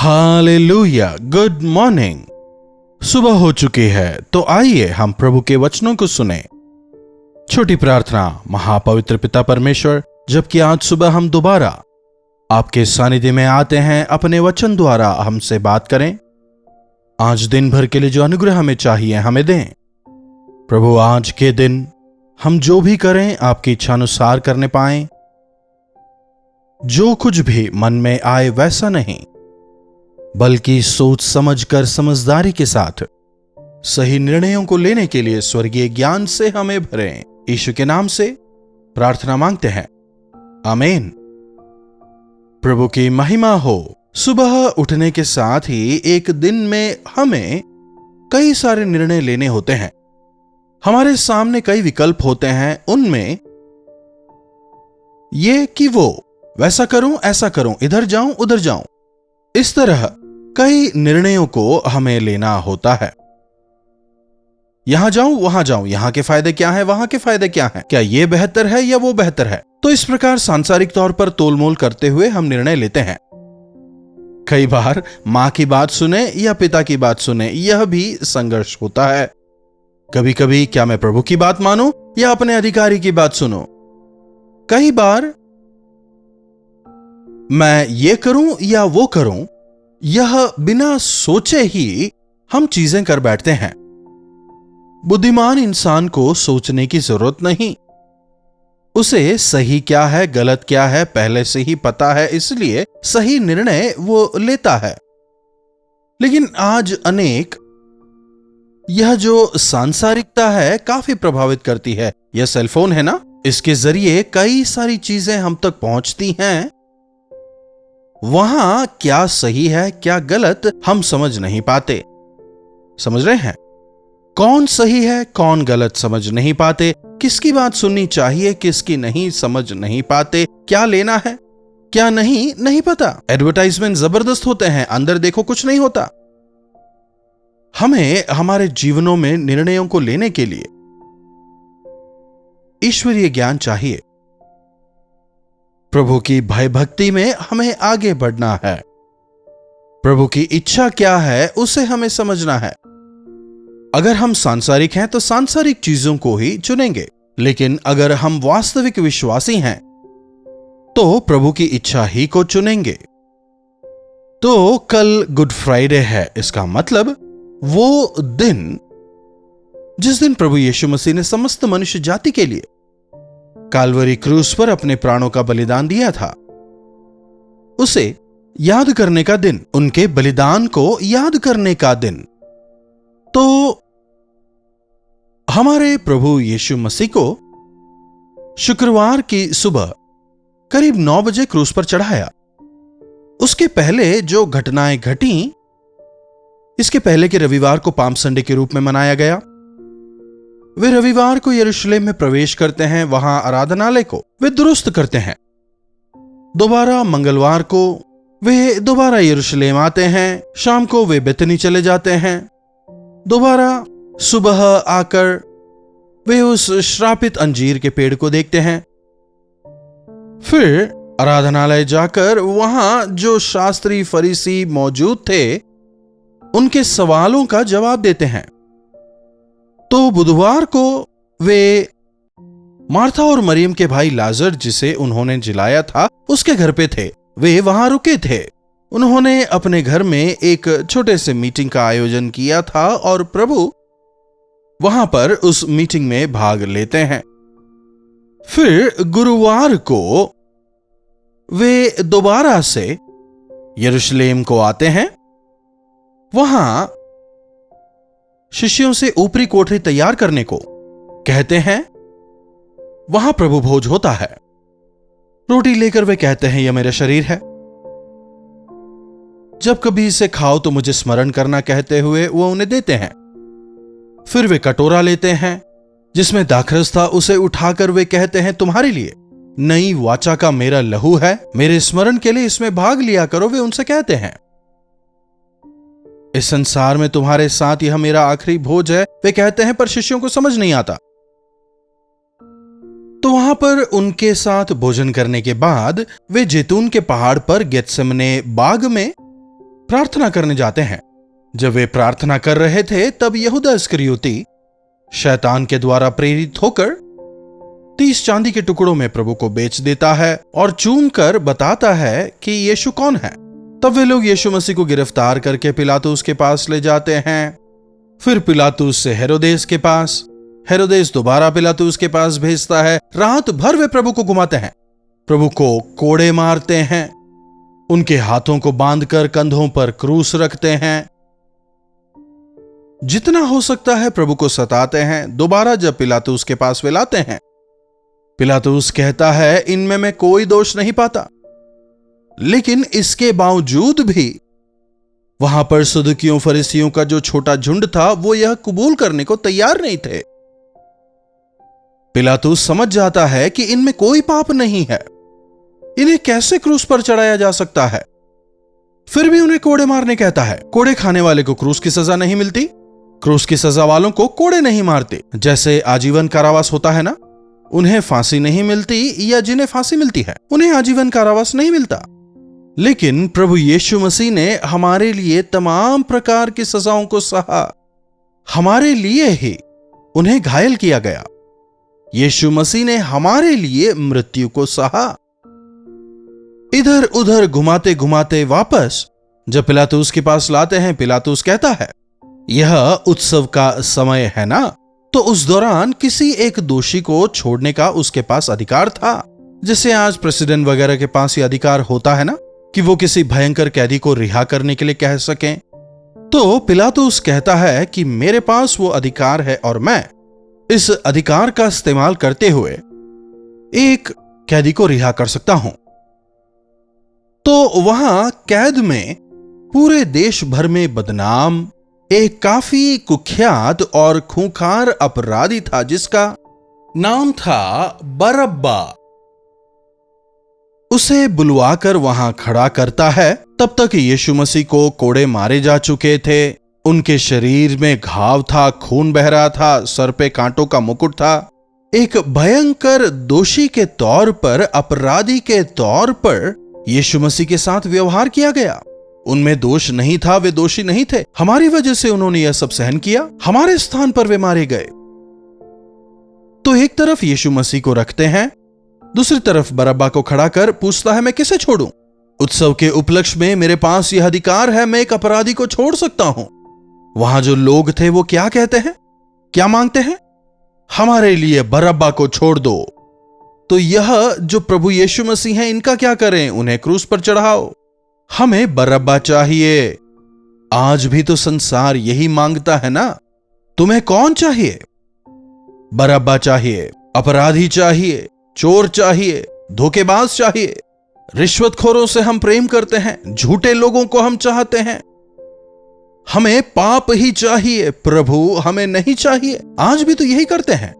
Hallelujah, good morning. सुबह हो चुकी है तो आइए हम प्रभु के वचनों को सुने। छोटी प्रार्थना। महापवित्र पिता परमेश्वर, जबकि आज सुबह हम दोबारा आपके सानिध्य में आते हैं, अपने वचन द्वारा हमसे बात करें। आज दिन भर के लिए जो अनुग्रह हमें चाहिए हमें दें। प्रभु, आज के दिन हम जो भी करें आपकी इच्छानुसार करने पाएं। जो कुछ भी मन में आए वैसा नहीं, बल्कि सोच समझकर समझदारी के साथ सही निर्णयों को लेने के लिए स्वर्गीय ज्ञान से हमें भरें। यीशु के नाम से प्रार्थना मांगते हैं, आमीन। प्रभु की महिमा हो। सुबह उठने के साथ ही एक दिन में हमें कई सारे निर्णय लेने होते हैं। हमारे सामने कई विकल्प होते हैं, उनमें ये कि वो वैसा करूं, ऐसा करूं, इधर जाऊं, उधर जाऊं, इस तरह कई निर्णयों को हमें लेना होता है। यहां जाऊं, वहां जाऊं, यहां के फायदे क्या हैं, वहां के फायदे क्या हैं, क्या ये बेहतर है या वो बेहतर है। तो इस प्रकार सांसारिक तौर पर तोलमोल करते हुए हम निर्णय लेते हैं। कई बार मां की बात सुने या पिता की बात सुने, यह भी संघर्ष होता है। कभी कभी क्या मैं प्रभु की बात मानूं या अपने अधिकारी की बात सुनूं। कई बार मैं ये करूं या वो करूं, यह बिना सोचे ही हम चीजें कर बैठते हैं। बुद्धिमान इंसान को सोचने की जरूरत नहीं। उसे सही क्या है, गलत क्या है, पहले से ही पता है, इसलिए सही निर्णय वो लेता है। लेकिन आज अनेक यह जो सांसारिकता है काफी प्रभावित करती है। यह सेलफोन है ना, इसके जरिए कई सारी चीजें हम तक पहुंचती हैं। वहां क्या सही है क्या गलत हम समझ नहीं पाते। समझ रहे हैं? कौन सही है कौन गलत समझ नहीं पाते। किसकी बात सुननी चाहिए किसकी नहीं समझ नहीं पाते। क्या लेना है क्या नहीं पता। एडवर्टाइजमेंट जबरदस्त होते हैं, अंदर देखो कुछ नहीं होता। हमें हमारे जीवनों में निर्णयों को लेने के लिए ईश्वरीय ज्ञान चाहिए। प्रभु की भय भक्ति में हमें आगे बढ़ना है। प्रभु की इच्छा क्या है उसे हमें समझना है। अगर हम सांसारिक हैं तो सांसारिक चीजों को ही चुनेंगे, लेकिन अगर हम वास्तविक विश्वासी हैं तो प्रभु की इच्छा ही को चुनेंगे। तो कल गुड फ्राइडे है। इसका मतलब वो दिन जिस दिन प्रभु यीशु मसीह ने समस्त मनुष्य जाति के लिए काल्वरी क्रूस पर अपने प्राणों का बलिदान दिया था, उसे याद करने का दिन, उनके बलिदान को याद करने का दिन। तो हमारे प्रभु यीशु मसीह को शुक्रवार की सुबह करीब 9 बजे क्रूस पर चढ़ाया। उसके पहले जो घटनाएं घटी, इसके पहले के रविवार को पाम संडे के रूप में मनाया गया। वे रविवार को यरूशलेम में प्रवेश करते हैं, वहां आराधनालय को वे दुरुस्त करते हैं। दोबारा मंगलवार को वे दोबारा यरूशलेम आते हैं। शाम को वे बेतनी चले जाते हैं। दोबारा सुबह आकर वे उस श्रापित अंजीर के पेड़ को देखते हैं। फिर आराधनालय जाकर वहां जो शास्त्री फरीसी मौजूद थे उनके सवालों का जवाब देते हैं। तो बुधवार को वे मार्था और मरियम के भाई लाजर, जिसे उन्होंने जिलाया था, उसके घर पे थे। वे वहां रुके थे। उन्होंने अपने घर में एक छोटे से मीटिंग का आयोजन किया था और प्रभु वहां पर उस मीटिंग में भाग लेते हैं। फिर गुरुवार को वे दोबारा से यरूशलेम को आते हैं। वहां शिष्यों से ऊपरी कोठरी तैयार करने को कहते हैं। वहां प्रभु भोज होता है। रोटी लेकर वे कहते हैं, यह मेरा शरीर है, जब कभी इसे खाओ तो मुझे स्मरण करना, कहते हुए वो उन्हें देते हैं। फिर वे कटोरा लेते हैं जिसमें दाखरस था, उसे उठाकर वे कहते हैं, तुम्हारे लिए नई वाचा का मेरा लहू है, मेरे स्मरण के लिए इसमें भाग लिया करो। वे उनसे कहते हैं, इस संसार में तुम्हारे साथ यह मेरा आखिरी भोज है। वे कहते हैं, पर शिष्यों को समझ नहीं आता। तो वहां पर उनके साथ भोजन करने के बाद वे जैतून के पहाड़ पर गेत्सेमने बाग में प्रार्थना करने जाते हैं। जब वे प्रार्थना कर रहे थे तब यहूदा इस्करियोती शैतान के द्वारा प्रेरित होकर 30 चांदी के टुकड़ों में प्रभु को बेच देता है और चूम कर बताता है कि यीशु कौन है। तब वे लोग यीशु मसीह को गिरफ्तार करके पिलातुस के पास ले जाते हैं। फिर पिलातुस से हेरोदेस के पास, हेरोदेस दोबारा पिलातुस के पास भेजता है। रात भर वे प्रभु को घुमाते हैं, प्रभु को कोड़े मारते हैं, उनके हाथों को बांधकर कंधों पर क्रूस रखते हैं। जितना हो सकता है प्रभु को सताते हैं। दोबारा जब पिलातुस के पास वे लाते हैं, पिलातुस कहता है इनमें मैं कोई दोष नहीं पाता, लेकिन इसके बावजूद भी वहां पर सदूकियों फरीसियों का जो छोटा झुंड था वो यह कबूल करने को तैयार नहीं थे। पिलातुस समझ जाता है कि इनमें कोई पाप नहीं है, इन्हें कैसे क्रूस पर चढ़ाया जा सकता है। फिर भी उन्हें कोड़े मारने कहता है। कोड़े खाने वाले को क्रूस की सजा नहीं मिलती, क्रूस की सजा वालों को कोड़े नहीं मारते। जैसे आजीवन कारावास होता है ना, उन्हें फांसी नहीं मिलती, या जिन्हें फांसी मिलती है उन्हें आजीवन कारावास नहीं मिलता। लेकिन प्रभु यीशु मसीह ने हमारे लिए तमाम प्रकार की सजाओं को सहा, हमारे लिए ही उन्हें घायल किया गया। यीशु मसीह ने हमारे लिए मृत्यु को सहा। इधर उधर घुमाते घुमाते वापस जब पिलातुस के पास लाते हैं, पिलातुस कहता है यह उत्सव का समय है ना। तो उस दौरान किसी एक दोषी को छोड़ने का उसके पास अधिकार था, जैसे आज प्रेसिडेंट वगैरह के पास यह अधिकार होता है ना कि वो किसी भयंकर कैदी को रिहा करने के लिए कह सकें। तो पिलातुस कहता है कि मेरे पास वो अधिकार है और मैं इस अधिकार का इस्तेमाल करते हुए एक कैदी को रिहा कर सकता हूं। तो वहां कैद में पूरे देश भर में बदनाम एक काफी कुख्यात और खूंखार अपराधी था जिसका नाम था बरअब्बा। उसे बुलवाकर वहां खड़ा करता है। तब तक यीशु मसीह को कोड़े मारे जा चुके थे, उनके शरीर में घाव था, खून बह रहा था, सर पे कांटों का मुकुट था। एक भयंकर दोषी के तौर पर, अपराधी के तौर पर यीशु मसीह के साथ व्यवहार किया गया। उनमें दोष नहीं था, वे दोषी नहीं थे, हमारी वजह से उन्होंने यह सब सहन किया, हमारे स्थान पर वे मारे गए। तो एक तरफ यीशु मसीह को रखते हैं, दूसरी तरफ बरअब्बा को खड़ा कर पूछता है मैं किसे छोड़ूं। उत्सव के उपलक्ष्य में मेरे पास यह अधिकार है, मैं एक अपराधी को छोड़ सकता हूं। वहां जो लोग थे वो क्या कहते हैं, क्या मांगते हैं? हमारे लिए बरअब्बा को छोड़ दो। तो यह जो प्रभु यीशु मसीह हैं इनका क्या करें? उन्हें क्रूस पर चढ़ाओ। हमें बरअब्बा चाहिए। आज भी तो संसार यही मांगता है ना। तुम्हें कौन चाहिए? बरअब्बा चाहिए, अपराधी चाहिए, चोर चाहिए, धोखेबाज चाहिए, रिश्वतखोरों से हम प्रेम करते हैं, झूठे लोगों को हम चाहते हैं। हमें पाप ही चाहिए, प्रभु हमें नहीं चाहिए। आज भी तो यही करते हैं।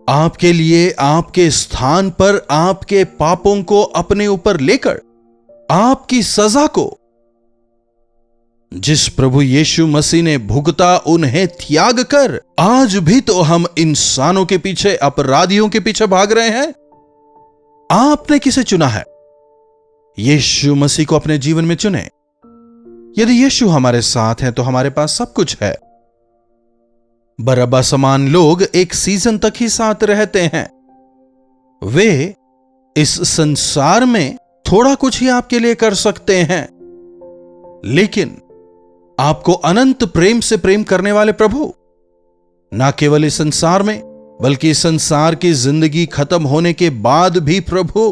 आपके लिए, आपके स्थान पर, आपके पापों को अपने ऊपर लेकर, आपकी सजा को जिस प्रभु यीशु मसीह ने भुगता उन्हें त्याग कर, आज भी तो हम इंसानों के पीछे, अपराधियों के पीछे भाग रहे हैं। आपने किसे चुना है? यीशु मसीह को अपने जीवन में चुने। यदि यीशु हमारे साथ हैं तो हमारे पास सब कुछ है। बरअब्बा समान लोग एक सीजन तक ही साथ रहते हैं। वे इस संसार में थोड़ा कुछ ही आपके लिए कर सकते हैं, लेकिन आपको अनंत प्रेम से प्रेम करने वाले प्रभु ना केवल इस संसार में बल्कि इस संसार की जिंदगी खत्म होने के बाद भी प्रभु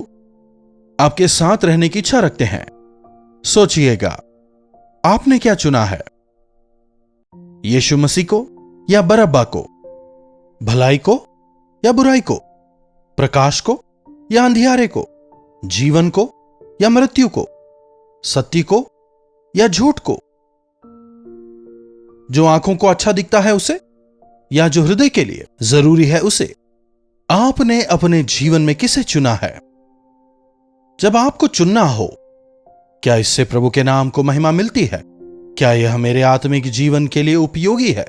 आपके साथ रहने की इच्छा रखते हैं। सोचिएगा, आपने क्या चुना है? यीशु मसीह को या बरअब्बा को? भलाई को या बुराई को? प्रकाश को या अंधियारे को? जीवन को या मृत्यु को? सत्य को या झूठ को? जो आंखों को अच्छा दिखता है उसे, या जो हृदय के लिए जरूरी है उसे? आपने अपने जीवन में किसे चुना है? जब आपको चुनना हो, क्या इससे प्रभु के नाम को महिमा मिलती है? क्या यह मेरे आत्मिक जीवन के लिए उपयोगी है?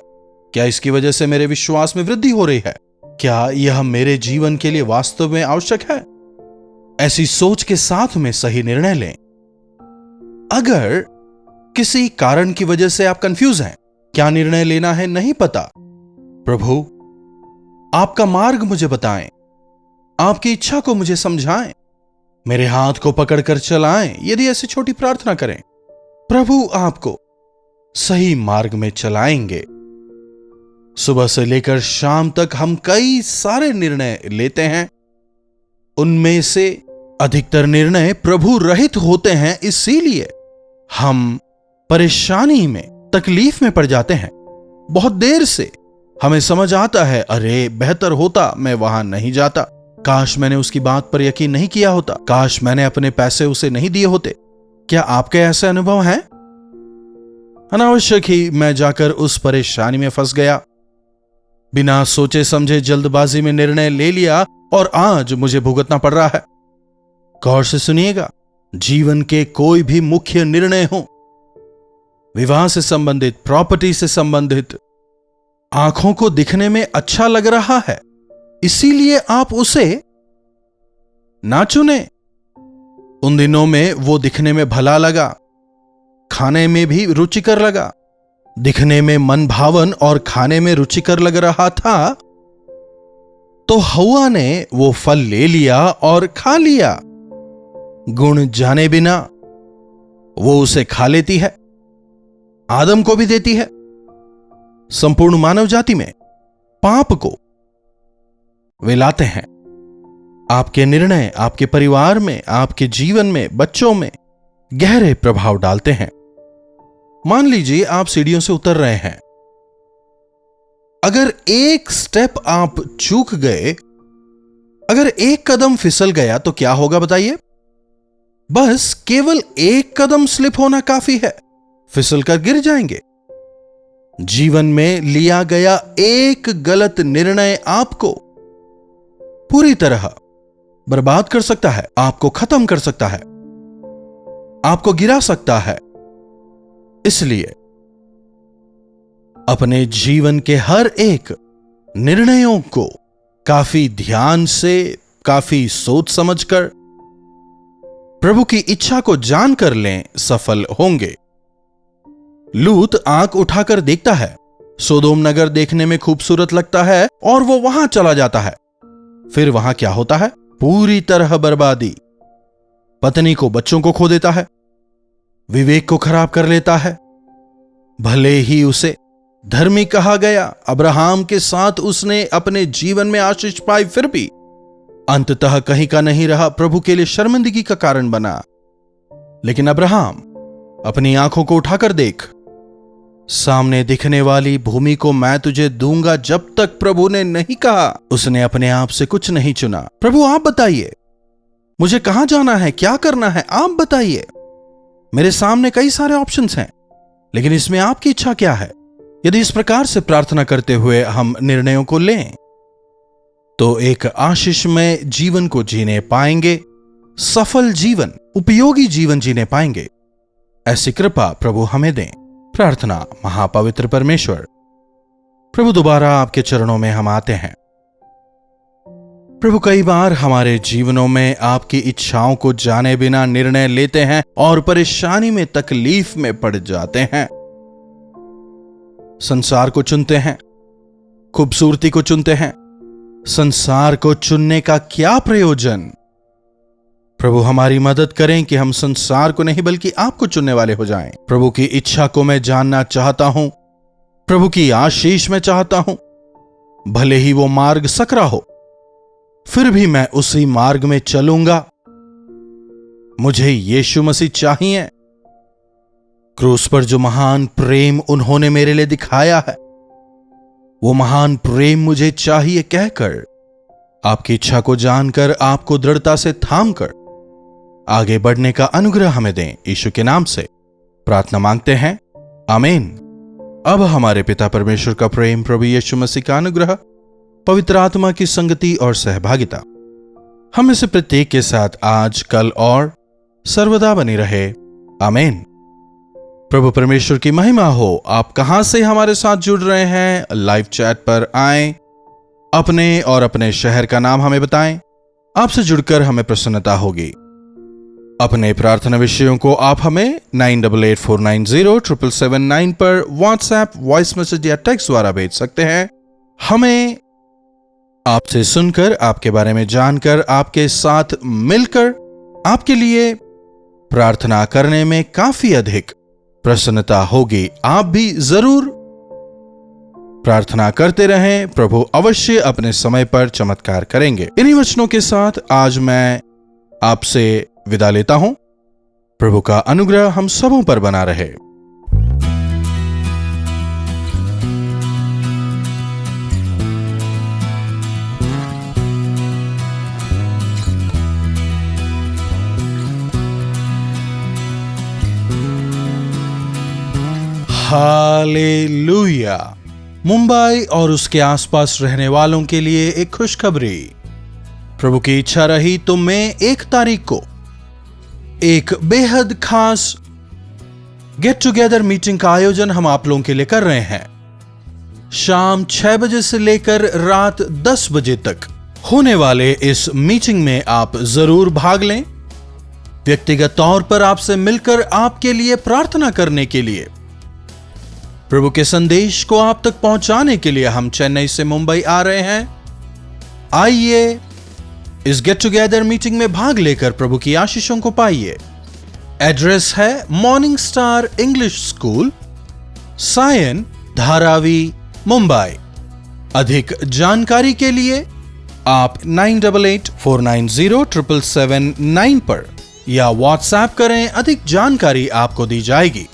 क्या इसकी वजह से मेरे विश्वास में वृद्धि हो रही है? क्या यह मेरे जीवन के लिए वास्तव में आवश्यक है? ऐसी सोच के साथ में सही निर्णय लें। अगर किसी कारण की वजह से आप कंफ्यूज हैं, क्या निर्णय लेना है नहीं पता, प्रभु आपका मार्ग मुझे बताएं, आपकी इच्छा को मुझे समझाएं, मेरे हाथ को पकड़कर चलाएं। यदि ऐसी छोटी प्रार्थना करें, प्रभु आपको सही मार्ग में चलाएंगे। सुबह से लेकर शाम तक हम कई सारे निर्णय लेते हैं, उनमें से अधिकतर निर्णय प्रभु रहित होते हैं, इसीलिए हम परेशानी में, तकलीफ में पड़ जाते हैं। बहुत देर से हमें समझ आता है, अरे बेहतर होता मैं वहां नहीं जाता, काश मैंने उसकी बात पर यकीन नहीं किया होता, काश मैंने अपने पैसे उसे नहीं दिए होते। क्या आपके ऐसे अनुभव हैं? अनावश्यक ही मैं जाकर उस परेशानी में फंस गया, बिना सोचे समझे जल्दबाजी में निर्णय ले लिया और आज मुझे भुगतना पड़ रहा है। गौर से सुनिएगा, जीवन के कोई भी मुख्य निर्णय हो, विवाह से संबंधित, प्रॉपर्टी से संबंधित, आंखों को दिखने में अच्छा लग रहा है, इसीलिए आप उसे ना चुने। उन दिनों में वो दिखने में भला लगा, खाने में भी रुचिकर लगा, दिखने में मन भावन और खाने में रुचिकर लग रहा था, तो हवा ने वो फल ले लिया और खा लिया। गुण जाने बिना वो उसे खा लेती है, आदम को भी देती है। संपूर्ण मानव जाति में पाप को वे लाते हैं। आपके निर्णय आपके परिवार में, आपके जीवन में, बच्चों में गहरे प्रभाव डालते हैं। मान लीजिए आप सीढ़ियों से उतर रहे हैं, अगर एक स्टेप आप चूक गए, अगर एक कदम फिसल गया तो क्या होगा बताइए? बस केवल एक कदम स्लिप होना काफी है, फिसल कर गिर जाएंगे। जीवन में लिया गया एक गलत निर्णय आपको पूरी तरह बर्बाद कर सकता है, आपको खत्म कर सकता है, आपको गिरा सकता है। इसलिए अपने जीवन के हर एक निर्णयों को काफी ध्यान से, काफी सोच समझकर, प्रभु की इच्छा को जानकर लें, सफल होंगे। लूत आंख उठाकर देखता है, सोदोम नगर देखने में खूबसूरत लगता है और वो वहां चला जाता है। फिर वहां क्या होता है? पूरी तरह बर्बादी। पत्नी को, बच्चों को खो देता है, विवेक को खराब कर लेता है। भले ही उसे धर्मी कहा गया, अब्राहम के साथ उसने अपने जीवन में आशीष पाई, फिर भी अंततः कहीं का नहीं रहा, प्रभु के लिए शर्मिंदगी का कारण बना। लेकिन अब्राहम, अपनी आंखों को उठाकर देख, सामने दिखने वाली भूमि को मैं तुझे दूंगा। जब तक प्रभु ने नहीं कहा, उसने अपने आप से कुछ नहीं चुना। प्रभु आप बताइए, मुझे कहां जाना है, क्या करना है, आप बताइए। मेरे सामने कई सारे ऑप्शंस हैं, लेकिन इसमें आपकी इच्छा क्या है? यदि इस प्रकार से प्रार्थना करते हुए हम निर्णयों को लें, तो एक आशीषमय जीवन को जीने पाएंगे, सफल जीवन, उपयोगी जीवन जीने पाएंगे। ऐसी कृपा प्रभु हमें दें। प्रार्थना। महापवित्र परमेश्वर, प्रभु दोबारा आपके चरणों में हम आते हैं। प्रभु, कई बार हमारे जीवनों में आपकी इच्छाओं को जाने बिना निर्णय लेते हैं और परेशानी में, तकलीफ में पड़ जाते हैं। संसार को चुनते हैं, खूबसूरती को चुनते हैं। संसार को चुनने का क्या प्रयोजन? प्रभु हमारी मदद करें कि हम संसार को नहीं बल्कि आपको चुनने वाले हो जाएं। प्रभु की इच्छा को मैं जानना चाहता हूं, प्रभु की आशीष में चाहता हूं। भले ही वो मार्ग सकरा हो, फिर भी मैं उसी मार्ग में चलूंगा। मुझे यीशु मसीह चाहिए। क्रूस पर जो महान प्रेम उन्होंने मेरे लिए दिखाया है, वो महान प्रेम मुझे चाहिए कहकर, आपकी इच्छा को जानकर, आपको दृढ़ता से थामकर आगे बढ़ने का अनुग्रह हमें दें। यीशु के नाम से प्रार्थना मांगते हैं, आमीन। अब हमारे पिता परमेश्वर का प्रेम, प्रभु यीशु मसीह का अनुग्रह, पवित्र आत्मा की संगति और सहभागिता हम में से प्रत्येक के साथ आज, कल और सर्वदा बनी रहे। आमीन। प्रभु परमेश्वर की महिमा हो। आप कहां से हमारे साथ जुड़ रहे हैं? लाइव चैट पर आएं, अपने और अपने शहर का नाम हमें बताएं। आपसे जुड़कर हमें प्रसन्नता होगी। अपने प्रार्थना विषयों को आप हमें 9884907779 पर व्हाट्सएप, वॉइस मैसेज या टेक्स्ट द्वारा भेज सकते हैं। हमें आपसे सुनकर, आपके बारे में जानकर, आपके साथ मिलकर आपके लिए प्रार्थना करने में काफी अधिक प्रसन्नता होगी। आप भी जरूर प्रार्थना करते रहें, प्रभु अवश्य अपने समय पर चमत्कार करेंगे। इन्हीं वचनों के साथ आज मैं आपसे विदा लेता हूं। प्रभु का अनुग्रह हम सबों पर बना रहे। हालेलुया। मुंबई और उसके आसपास रहने वालों के लिए एक खुशखबरी। प्रभु की इच्छा रही तो मई 1 तारीख को एक बेहद खास गेट टुगेदर मीटिंग का आयोजन हम आप लोगों के लिए कर रहे हैं। शाम 6 बजे से लेकर रात 10 बजे तक होने वाले इस मीटिंग में आप जरूर भाग लें। व्यक्तिगत तौर पर आपसे मिलकर आपके लिए प्रार्थना करने के लिए, प्रभु के संदेश को आप तक पहुंचाने के लिए हम चेन्नई से मुंबई आ रहे हैं। आइए इस गेट टुगेदर मीटिंग में भाग लेकर प्रभु की आशीषों को पाइए। एड्रेस है morning star English school, Sion, Dharavi, Mumbai. अधिक जानकारी के लिए आप 9884907779 पर या व्हाट्सएप करें। अधिक जानकारी आपको दी जाएगी।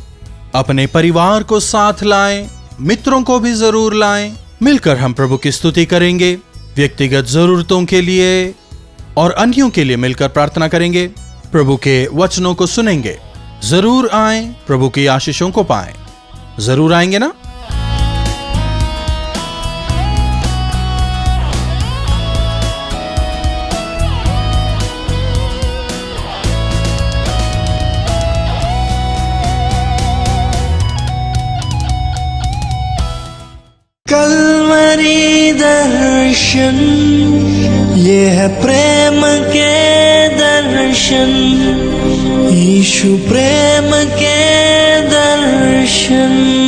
अपने परिवार को साथ लाएं, मित्रों को भी जरूर लाएं। मिलकर हम प्रभु की स्तुति करेंगे, व्यक्तिगत जरूरतों के लिए और अन्यों के लिए मिलकर प्रार्थना करेंगे, प्रभु के वचनों को सुनेंगे। जरूर आएं, प्रभु की आशीषों को पाएं। जरूर आएंगे ना? कल्वरी दर्शन, ये है प्रेम के दर्शन, यीशु प्रेम के दर्शन।